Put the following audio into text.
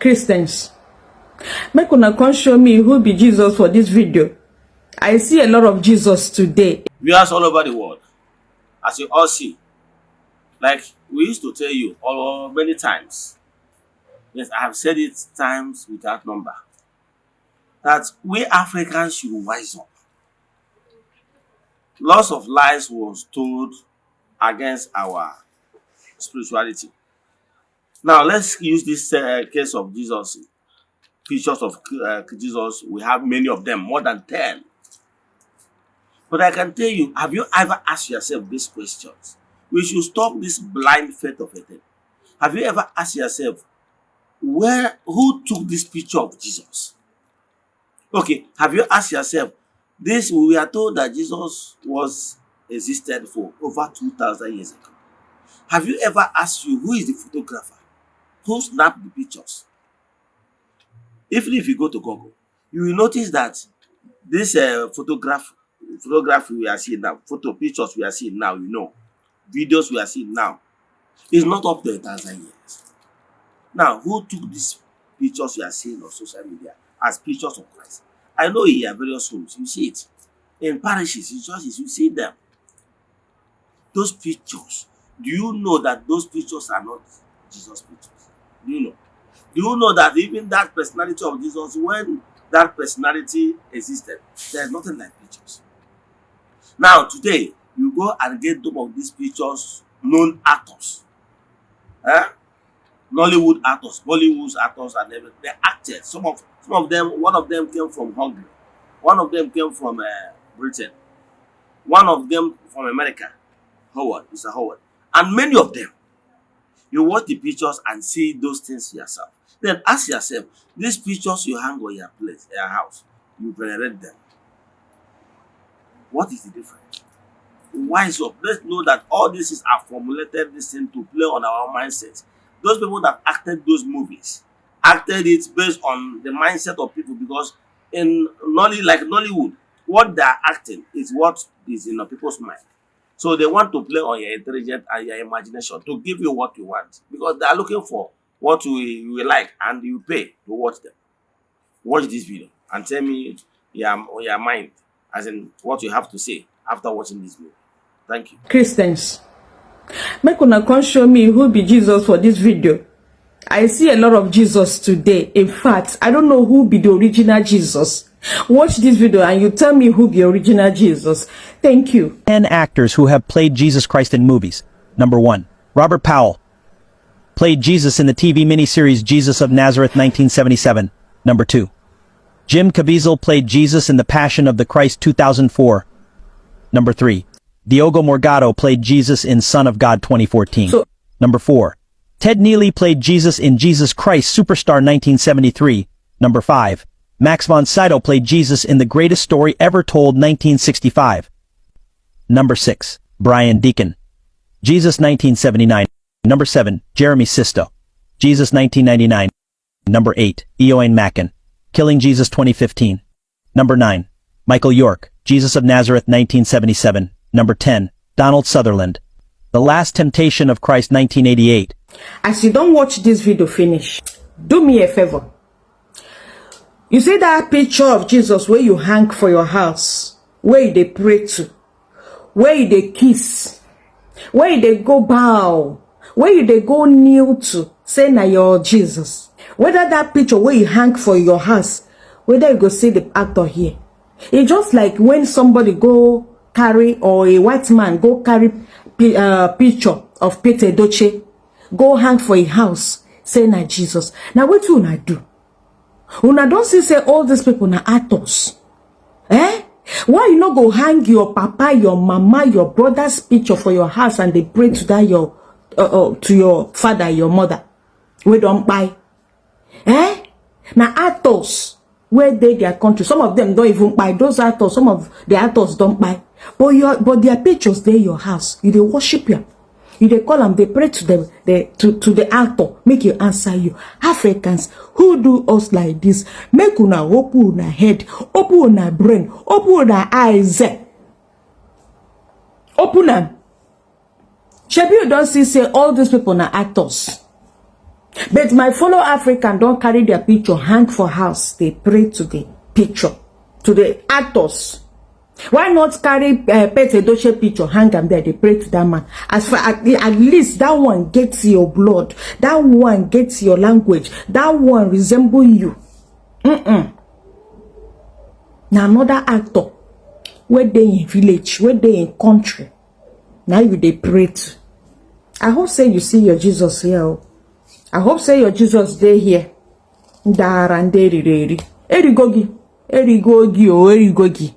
Christians, make una come show me who be Jesus for this video. I see a lot of Jesus today. Viewers all over the world, as you all see, like we used to tell you many times, yes, I have said it times without number, that we Africans should wise up. Lots of lies was told against our spirituality. Now let's use this case of Jesus, pictures of Jesus. We have many of them, more than 10. But I can tell you, have you ever asked yourself these questions? We should stop this blind faith of a thing. Have you ever asked yourself, who took this picture of Jesus? Okay, have you asked yourself, we are told that Jesus existed for over 2,000 years ago. Have you ever asked you, who is the photographer? Who snapped the pictures? Even if you go to Google, you will notice that this photography we are seeing now, pictures we are seeing now, videos we are seeing now, is not up to 1,000 years. Now, who took these pictures you are seeing on social media as pictures of Christ? I know in your various homes, you see it. In parishes, in churches, you see them. Those pictures, do you know that those pictures are not Jesus' pictures? Do you know? Do you know that even that personality of Jesus, when that personality existed, there's nothing like pictures? Now, today, you go and get some of these pictures, known actors. Nollywood actors, Bollywood actors, and everything. They acted. Some of them, one of them came from Hungary. One of them came from Britain. One of them from America. Mr. Howard. And many of them. You watch the pictures and see those things yourself. Then ask yourself, these pictures you hang on your place, your house, you venerate them. What is the difference? Wise up. Let's know that all this are formulated this thing to play on our mindsets. Those people that acted those movies acted it based on the mindset of people, because in Nollywood, what they are acting is what is in the people's mind. So they want to play on your intelligence and your imagination to give you what you want, because they are looking for what you like, and you pay to watch them. Watch this video and tell me your mind, as in what you have to say after watching this video. Thank you. Christians, make una come show me who be Jesus for this video. I see a lot of Jesus today. In fact, I don't know who be the original Jesus. Watch this video and you tell me who be original Jesus. Thank you. 10 actors who have played Jesus Christ in movies. Number 1. Robert Powell. Played Jesus in the TV miniseries Jesus of Nazareth 1977. Number 2. Jim Caviezel played Jesus in The Passion of the Christ 2004. Number 3. Diogo Morgado played Jesus in Son of God 2014. Number 4. Ted Neely played Jesus in Jesus Christ Superstar 1973. Number 5. Max von Sydow played Jesus in The Greatest Story Ever Told 1965. Number 6. Brian Deacon. Jesus 1979. Number 7. Jeremy Sisto. Jesus 1999. Number 8. Eoin Macken. Killing Jesus 2015. Number 9. Michael York. Jesus of Nazareth 1977. Number 10. Donald Sutherland. The Last Temptation of Christ 1988. As you don't watch this video finish, do me a favor. You see that picture of Jesus where you hang for your house, where they pray to, where they kiss, where they go bow, where they go kneel to, say na your Jesus. Whether that picture where you hang for your house, whether you go see the actor here. It's just like when somebody go carry, or a white man go carry picture of Peter Doche, go hang for a house, say na Jesus. Now what you una do? Una don't say all these people na actors. Why you not go hang your papa, your mama, your brother's picture for your house and they pray to that to your father, your mother? We don't buy. Now actors, where they their country, some of them don't even buy. Those actors, some of the actors don't buy. But their pictures they your house. You they worship you. You they call them, they pray to them, to the actor, make you answer you. Africans who do us like this, make una open una head, open una brain, open una eyes. Open them. Shebi you don't see say all these people are actors. But my fellow African don't carry their picture, hang for house. They pray to the picture, to the actors. Why not carry Pete Edochie picture, hang them there? They pray to that man. As far at least that one gets your blood. That one gets your language. That one resemble you. Now another actor, where they in village, where they in country. Now you they pray to. I hope say you see your Jesus here. I hope say your Jesus day here. Daranderi. Erigogi. Erigogi.